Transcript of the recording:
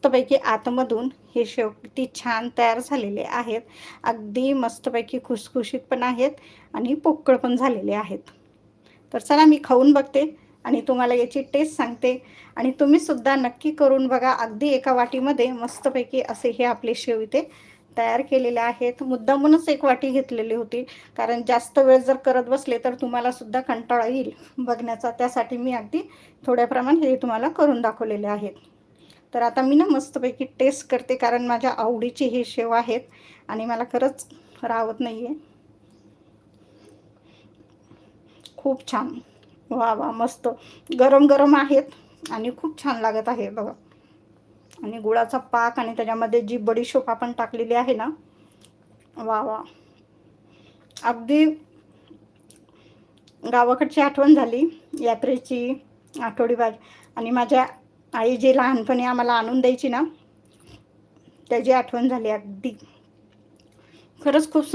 मस्तपैकी आतमधून हे शेव किती छान तयार झालेले आहेत. अगदी मस्तपैकी खुसखुशीत पण आहेत आणि पोकळ पण झालेले आहेत. तर चला मी खाऊन बघते आणि तुम्हाला याची टेस्ट सांगते आणि तुम्हीसुद्धा नक्की करून बघा. अगदी एका वाटीमध्ये मस्तपैकी असे हे आपले शेव इथे तयार केलेले आहेत. मुद्दामूनच एक वाटी घेतलेली होती, कारण जास्त वेळ जर करत बसले तर तुम्हालासुद्धा कंटाळा येईल बघण्याचा. त्यासाठी मी अगदी थोड्या प्रमाणात हे तुम्हाला करून दाखवलेले आहेत. तर आता मी ना मस्तपैकी टेस्ट करते, कारण माझ्या आवडीची हे शेव आहेत आणि मला खरंच राहत नाही आहे. खूप छान. वाह! वाह! मस्त. गरम-गरम आहेत आणि खूप छान लागत आहे बघा. आणि गुळाचा पाक आणि त्याच्यामध्ये जी बडीशोप आपण टाकलेली आहे ना, वाह! वाह! अगदी गावाकडची आठवण झाली, यात्रेची, आठवडी आणि माझ्या आई जी लहानपणी आम्हाला आणून द्यायची ना, त्याची आठवण झाली अगदी. खरंच खूप